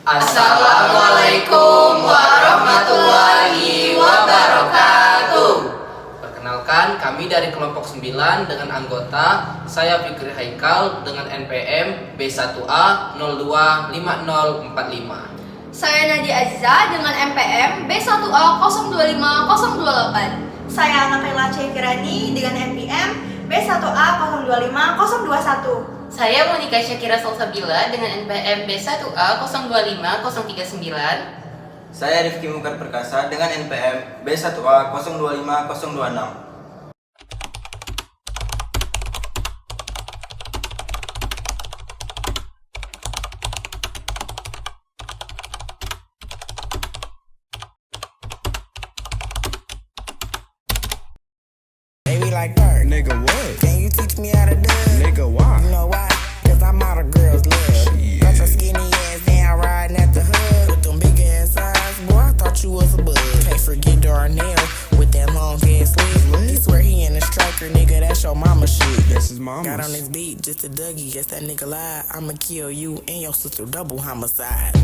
Assalamualaikum warahmatullahi wabarakatuh. Perkenalkan, kami dari kelompok 9 dengan anggota saya Fikri Haikal dengan NPM B1A 025045. Saya Nadia Aziza dengan MPM B1A 025028. Saya Nakila Cekirani dengan NPM B1A 025021. Saya Monika Syakira Salsabila dengan NPM B1A 025039. Saya Rifki Mukar Perkasa dengan NPM B1A 025026. Baby like dirt. Nigga, what? Can you teach me how to do it? Nigga, why? You know why? Cause I'm out of girls' love. Got your skinny ass down riding at the hood. With them big ass eyes, boy, I thought you was a bug. Can't forget Darnell with that long ass sleeve. He swear he in a striker, nigga, that's your mama shit. That's his mama's. Got on his beat just a Dougie, guess that nigga lied. I'ma kill you and your sister, double homicide.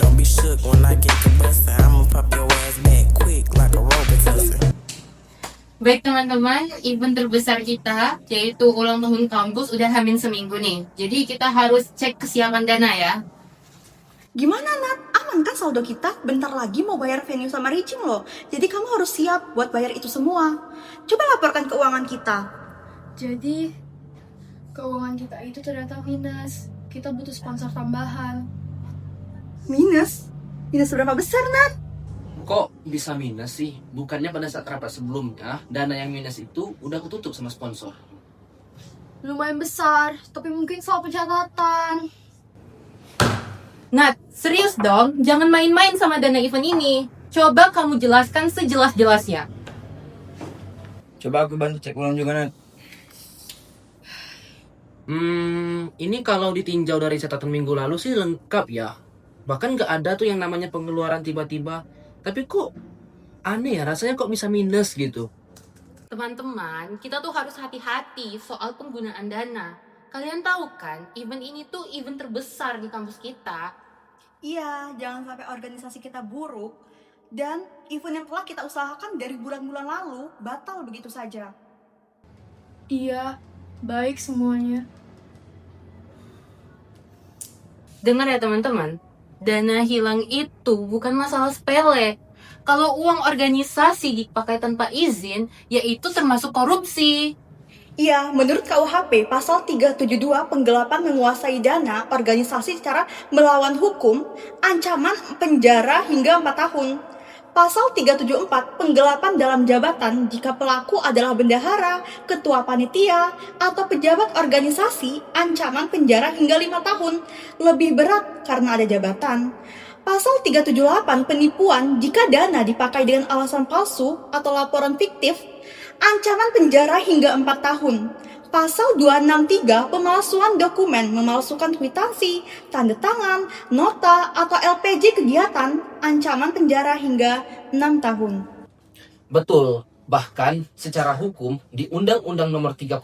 Don't be shook when I get the buster. I'ma pop your ass back quick like a robot tusser. Baik teman-teman, event terbesar kita yaitu ulang tahun kampus udah hamin seminggu nih. Jadi kita harus cek kesiapan dana ya. Gimana Nat? Aman kan saldo kita? Bentar lagi mau bayar venue sama Ricing loh. Jadi kamu harus siap buat bayar itu semua. Coba laporkan keuangan kita. Jadi, keuangan kita itu ternyata minus. Kita butuh sponsor tambahan. Minus? Minus berapa besar Nat? Kok bisa minus sih? Bukannya pada saat rapat sebelumnya, dana yang minus itu udah ketutup sama sponsor. Lumayan besar, tapi mungkin soal pencatatan. Nat, serius dong, jangan main-main sama dana event ini. Coba kamu jelaskan sejelas-jelasnya. Coba aku bantu cek ulang juga, Nat. Ini kalau ditinjau dari catatan minggu lalu sih lengkap ya. Bahkan gak ada tuh yang namanya pengeluaran tiba-tiba. Tapi kok aneh ya, rasanya kok bisa minus gitu. Teman-teman, kita tuh harus hati-hati soal penggunaan dana. Kalian tahu kan, event ini tuh event terbesar di kampus kita. Iya, jangan sampai organisasi kita buruk. Dan event yang telah kita usahakan dari bulan-bulan lalu batal begitu saja. Iya, baik semuanya. Dengar ya teman-teman, dana hilang itu bukan masalah sepele. Kalau uang organisasi dipakai tanpa izin, yaitu termasuk korupsi. Iya, menurut KUHP pasal 372 penggelapan menguasai dana organisasi secara melawan hukum, ancaman penjara hingga 4 tahun. Pasal 374 penggelapan dalam jabatan jika pelaku adalah bendahara, ketua panitia, atau pejabat organisasi, ancaman penjara hingga 5 tahun. Lebih berat karena ada jabatan. Pasal 378 penipuan jika dana dipakai dengan alasan palsu atau laporan fiktif, ancaman penjara hingga 4 tahun. Pasal 263 pemalsuan dokumen, memalsukan kwitansi, tanda tangan, nota, atau LPJ kegiatan, ancaman penjara hingga 6 tahun. Betul, bahkan secara hukum di Undang-Undang Nomor 31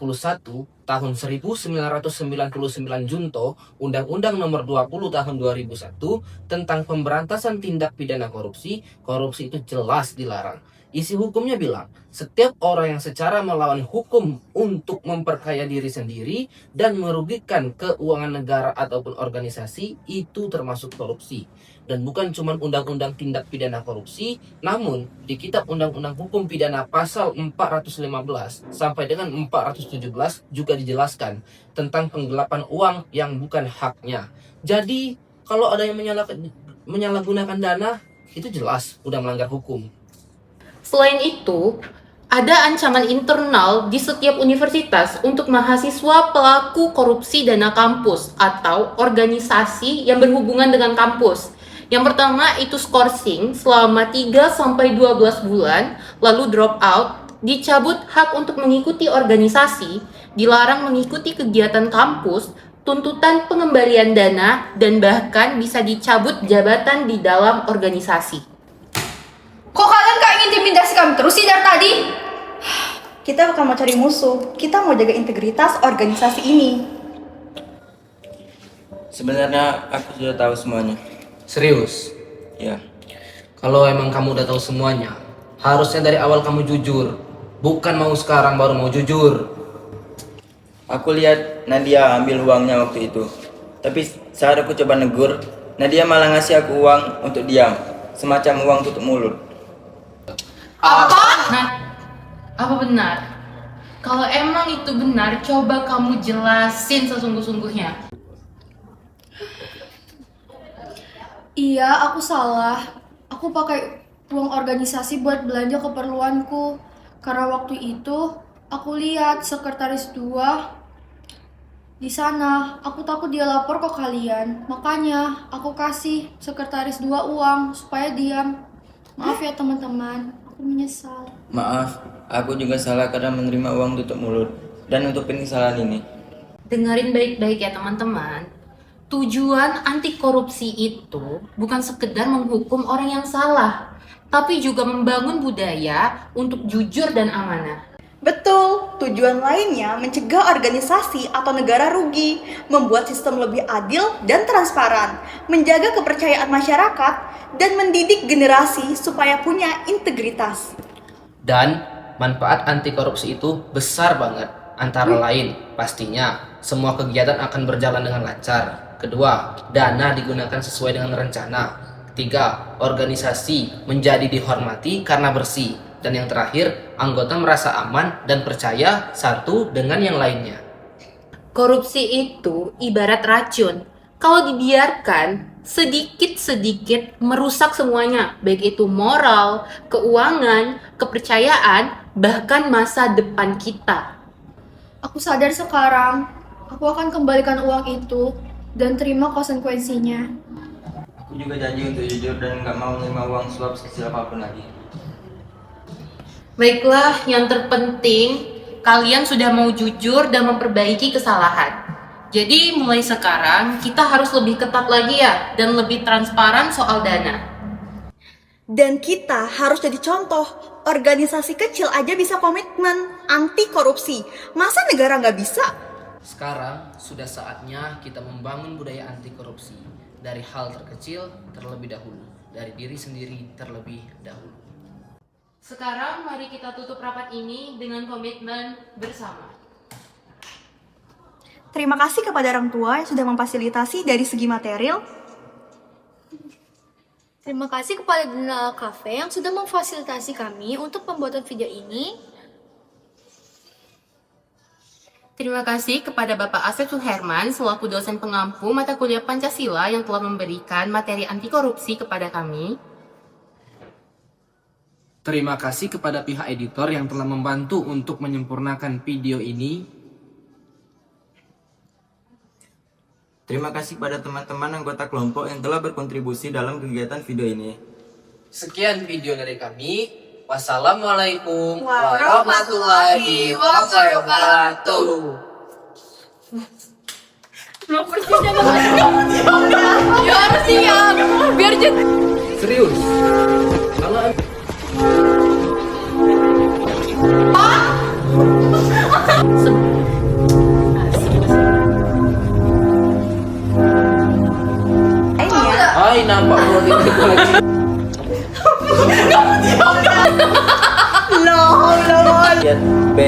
Tahun 1999 Junto, Undang-Undang Nomor 20 Tahun 2001 tentang pemberantasan tindak pidana korupsi, korupsi itu jelas dilarang. Isi hukumnya bilang, setiap orang yang secara melawan hukum untuk memperkaya diri sendiri dan merugikan keuangan negara ataupun organisasi itu termasuk korupsi. Dan bukan cuma undang-undang tindak pidana korupsi, namun di Kitab Undang-Undang Hukum Pidana pasal 415 sampai dengan 417 juga dijelaskan tentang penggelapan uang yang bukan haknya. Jadi, kalau ada yang menyalahgunakan dana, itu jelas udah melanggar hukum. Selain itu, ada ancaman internal di setiap universitas untuk mahasiswa pelaku korupsi dana kampus atau organisasi yang berhubungan dengan kampus. Yang pertama itu skorsing selama 3-12 bulan, lalu drop out, dicabut hak untuk mengikuti organisasi, dilarang mengikuti kegiatan kampus, tuntutan pengembalian dana, dan bahkan bisa dicabut jabatan di dalam organisasi. Kok kalian gak intimidasi kami terus sih dari tadi? Kita bukan mau cari musuh, kita mau jaga integritas organisasi ini. Sebenarnya aku sudah tahu semuanya. Serius? Ya. Kalau emang kamu udah tahu semuanya, harusnya dari awal kamu jujur. Bukan mau sekarang baru mau jujur. Aku lihat Nadia ambil uangnya waktu itu. Tapi saat aku coba negur, Nadia malah ngasih aku uang untuk diam. Semacam uang tutup mulut. Nah, apa benar? Kalau emang itu benar, coba kamu jelasin sesungguh-sungguhnya. Iya, aku salah. Aku pakai uang organisasi buat belanja keperluanku. Karena waktu itu aku lihat sekretaris 2 di sana. Aku takut dia lapor ke kalian. Makanya aku kasih sekretaris 2 uang supaya diam. Maaf ya teman-teman, aku menyesal. Maaf, aku juga salah karena menerima uang tutup mulut. Dan untuk kesalahan ini, Dengerin baik-baik ya teman-teman. Tujuan anti korupsi itu bukan sekedar menghukum orang yang salah, tapi juga membangun budaya untuk jujur dan amanah. Betul, tujuan lainnya mencegah organisasi atau negara rugi, membuat sistem lebih adil dan transparan, menjaga kepercayaan masyarakat, dan mendidik generasi supaya punya integritas. Dan manfaat anti korupsi itu besar banget. Antara lain, pastinya semua kegiatan akan berjalan dengan lancar. Kedua, dana digunakan sesuai dengan rencana. Ketiga, organisasi menjadi dihormati karena bersih. Dan yang terakhir, anggota merasa aman dan percaya satu dengan yang lainnya. Korupsi itu ibarat racun. Kalau dibiarkan, sedikit-sedikit merusak semuanya, baik itu moral, keuangan, kepercayaan, bahkan masa depan kita. Aku sadar sekarang, aku akan kembalikan uang itu dan terima konsekuensinya. aku juga janji untuk jujur dan nggak mau menerima uang suap sekecil apapun lagi. Baiklah, yang terpenting kalian sudah mau jujur dan memperbaiki kesalahan. Jadi mulai sekarang kita harus lebih ketat lagi ya dan lebih transparan soal dana. Dan kita harus jadi contoh. Organisasi kecil aja bisa komitmen anti korupsi. Masa negara nggak bisa? Sekarang sudah saatnya kita membangun budaya anti korupsi. Dari hal terkecil terlebih dahulu. Dari diri sendiri terlebih dahulu. Sekarang mari kita tutup rapat ini dengan komitmen bersama. Terima kasih kepada orang tua yang sudah memfasilitasi dari segi material. Terima kasih kepada Denal Cafe yang sudah memfasilitasi kami untuk pembuatan video ini. Terima kasih kepada Bapak Asep Suherman selaku dosen pengampu mata kuliah Pancasila yang telah memberikan materi anti korupsi kepada kami. Terima kasih kepada pihak editor yang telah membantu untuk menyempurnakan video ini. Terima kasih kepada teman-teman anggota kelompok yang telah berkontribusi dalam kegiatan video ini. Sekian video dari kami. Wassalamualaikum warahmatullahi wabarakatuh. Ya harus siap, biar Serius? Kalau Hai, nampak mau lagi. Loh. Lihat B,